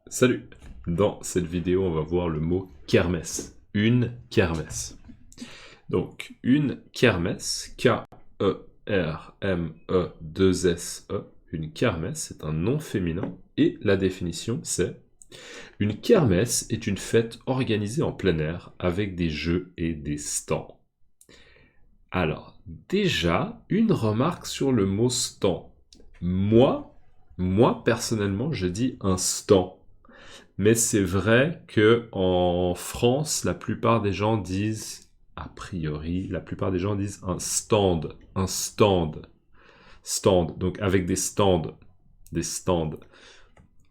Salut! Dans cette vidéo, on va voir le mot kermesse. Une kermesse. Donc, une kermesse, K-E-R-M-E-2-S-E, une kermesse, c'est un nom féminin, et la définition, c'est: une kermesse est une fête organisée en plein air avec des jeux et des stands. Alors, déjà, une remarque sur le mot stand. Moi, personnellement, je dis un stand. Mais c'est vrai que en France, la plupart des gens disent, a priori, la plupart des gens disent un stand, donc avec des stands.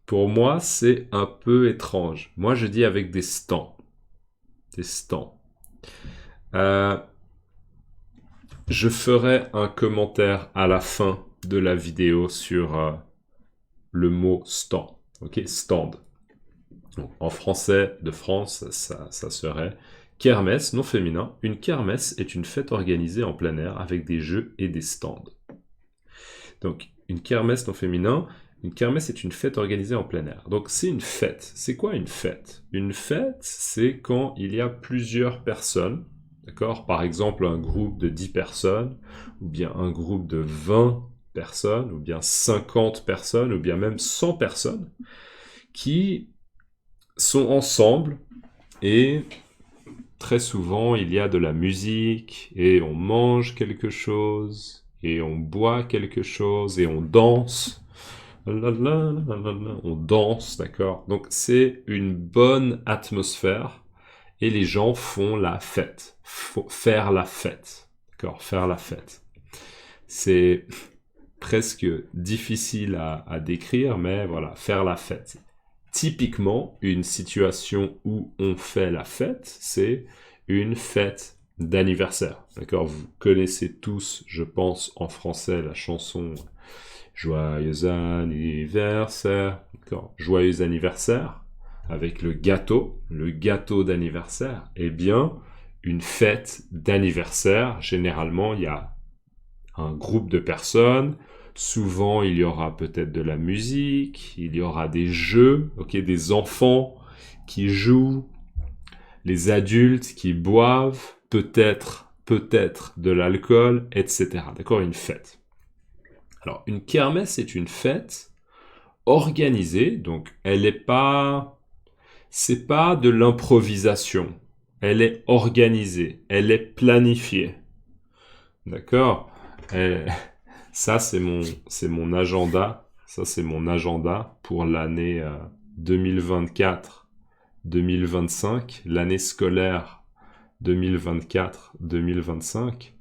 Pour moi, c'est un peu étrange. Moi, je dis avec des stands. Euh, je ferai un commentaire à la fin de la vidéo sur le mot stand. Ok, stand. Donc, en français de France, ça serait kermesse, non féminin. Une kermesse est une fête organisée en plein air avec des jeux et des stands. Donc, une kermesse non féminin, une kermesse est une fête organisée en plein air. Donc, c'est une fête. C'est quoi une fête? Une fête, c'est quand il y a plusieurs personnes, d'accord? Par exemple, un groupe de 10 personnes, ou bien un groupe de 20 personnes, ou bien 50 personnes, ou bien même 100 personnes, qui sont ensemble et très souvent il y a de la musique et on mange quelque chose et on boit quelque chose et on danse. On danse, d'accord? Donc c'est une bonne atmosphère et les gens font la fête. Faut faire la fête. D'accord? Faire la fête. C'est presque difficile à décrire, mais voilà, faire la fête. Typiquement, une situation où on fait la fête, c'est une fête d'anniversaire. D'accord? Vous connaissez tous, je pense, en français, la chanson Joyeux anniversaire. D'accord? Joyeux anniversaire, avec le gâteau d'anniversaire. Eh bien, une fête d'anniversaire, généralement, il y a un groupe de personnes. Souvent, il y aura peut-être de la musique, il y aura des jeux, ok, des enfants qui jouent, les adultes qui boivent, peut-être de l'alcool, etc. D'accord, une fête. Alors, une kermesse est une fête organisée, donc c'est pas de l'improvisation. Elle est organisée, elle est planifiée. D'accord? Elle, Ça, c'est mon agenda. Ça, c'est mon agenda pour l'année 2024-2025, l'année scolaire 2024-2025.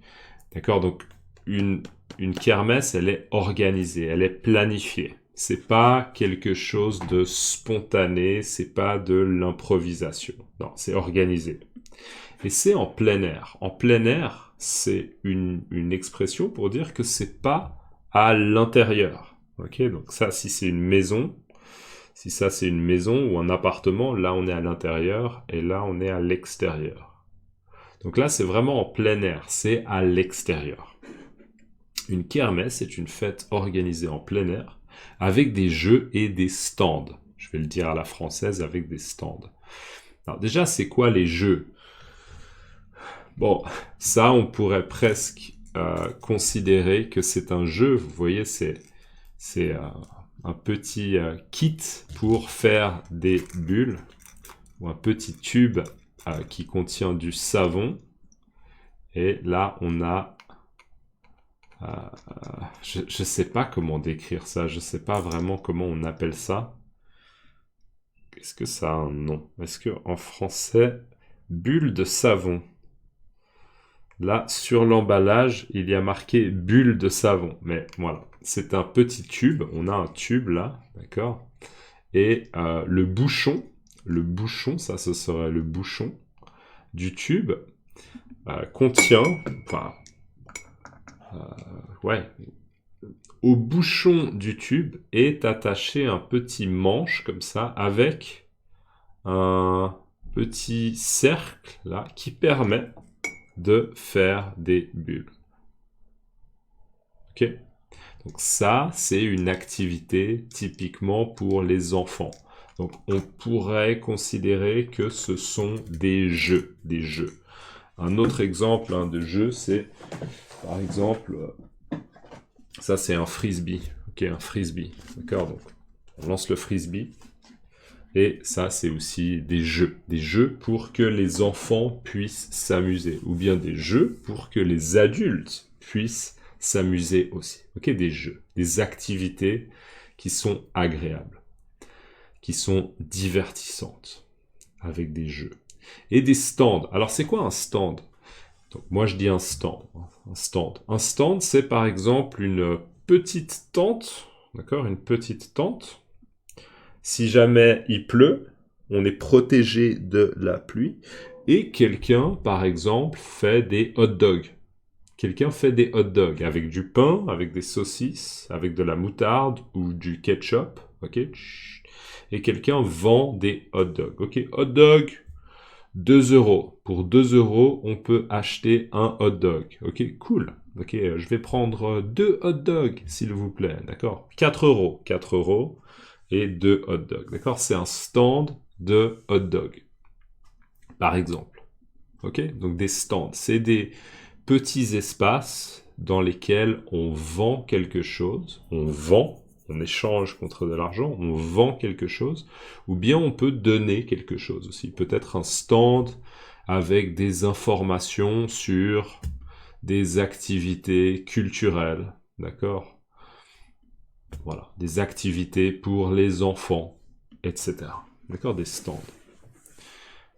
D'accord? Donc, une, une kermesse, elle est organisée, elle est planifiée. C'est pas quelque chose de spontané, c'est pas de l'improvisation. Non, c'est organisé. Et c'est en plein air. En plein air, c'est une expression pour dire que c'est pas à l'intérieur. Ok, donc ça, si c'est une maison, si ça c'est une maison ou un appartement, là on est à l'intérieur et là on est à l'extérieur. Donc là, c'est vraiment en plein air, c'est à l'extérieur. Une kermesse est une fête organisée en plein air avec des jeux et des stands. Je vais le dire à la française, avec des stands. Alors déjà, c'est quoi les jeux? Bon, ça, on pourrait presque considérer que c'est un jeu. Vous voyez, c'est un petit kit pour faire des bulles, ou un petit tube qui contient du savon. Et là, on a... je ne sais pas comment décrire ça, je ne sais pas vraiment comment on appelle ça. Est-ce que ça a un nom? Est-ce que en français, bulle de savon? Là, sur l'emballage, il y a marqué bulle de savon. Mais voilà, c'est un petit tube. On a un tube là, d'accord? Et le bouchon, ça ce serait le bouchon du tube, contient, enfin, ouais, au bouchon du tube est attaché un petit manche comme ça avec un petit cercle là qui permet de faire des bulles. Ok? Donc ça, c'est une activité typiquement pour les enfants. Donc, on pourrait considérer que ce sont des jeux, Un autre exemple de jeu, c'est, par exemple, ça c'est un frisbee. Ok, un frisbee. D'accord, donc on lance le frisbee. Et ça, c'est aussi des jeux pour que les enfants puissent s'amuser, ou bien des jeux pour que les adultes puissent s'amuser aussi. Ok, des jeux, des activités qui sont agréables, qui sont divertissantes, avec des jeux. Et des stands. Alors, c'est quoi un stand? Donc, moi, je dis un stand. Un stand, c'est par exemple une petite tente, d'accord, une petite tente. Si jamais il pleut, on est protégé de la pluie. Et quelqu'un, par exemple, fait des hot dogs. Quelqu'un fait des hot dogs avec du pain, avec des saucisses, avec de la moutarde ou du ketchup. Ok. Et quelqu'un vend des hot dogs. Ok. Hot dog, 2 euros. Pour 2 euros, on peut acheter un hot dog. Ok, cool. Ok, je vais prendre 2 hot dogs, s'il vous plaît. D'accord. 4 euros. 4 euros et 2 hot dogs. D'accord, c'est un stand de hot dog, par exemple. Ok, donc des stands, c'est des petits espaces dans lesquels on vend quelque chose. On échange contre de l'argent, on vend quelque chose, ou bien on peut donner quelque chose aussi. Peut-être un stand avec des informations sur des activités culturelles, d'accord? Voilà, des activités pour les enfants, etc. D'accord, des stands.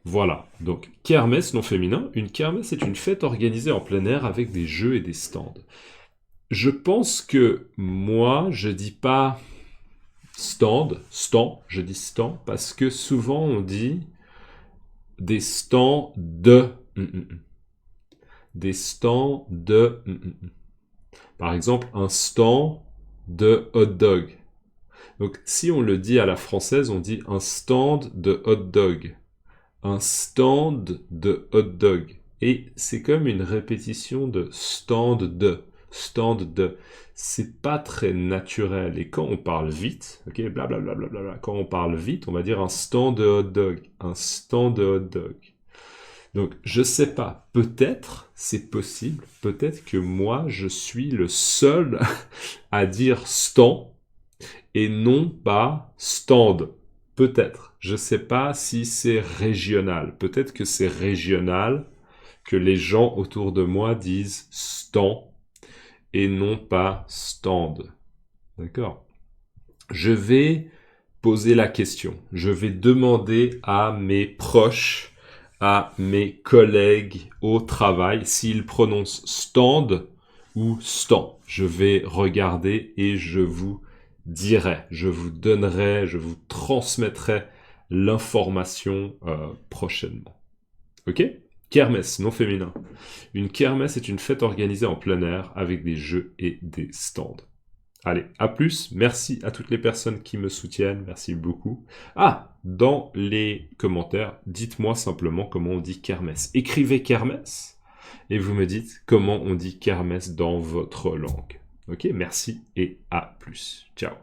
Voilà, donc kermesse non féminin. Une kermesse est une fête organisée en plein air avec des jeux et des stands. Je pense que moi, je dis pas stand, je dis stand, parce que souvent on dit des stands de... Des stands de... Par exemple, un stand de hot dog. Donc, si on le dit à la française, on dit un stand de hot dog. Un stand de hot dog. Et c'est comme une répétition de stand de. Stand de. C'est pas très naturel. Et quand on parle vite, ok, blablabla, quand on parle vite, on va dire un stand de hot dog. Un stand de hot dog. Donc, je sais pas. Peut-être, c'est possible. Peut-être que moi, je suis le seul à dire stand et non pas stand. Peut-être. Je ne sais pas si c'est régional. Peut-être que c'est régional, que les gens autour de moi disent stand et non pas stand. D'accord? Je vais poser la question. Je vais demander à mes proches, à mes collègues au travail s'ils prononcent stand ou stand. Je vais regarder et je vous dirai, je vous donnerai, je vous transmettrai l'information prochainement. Ok? Kermesse, non féminin. Une kermesse est une fête organisée en plein air avec des jeux et des stands. Allez, à plus. Merci à toutes les personnes qui me soutiennent. Merci beaucoup. Ah, dans les commentaires, dites-moi simplement comment on dit kermesse. Écrivez kermesse et vous me dites comment on dit kermesse dans votre langue. Ok, merci et à plus. Ciao.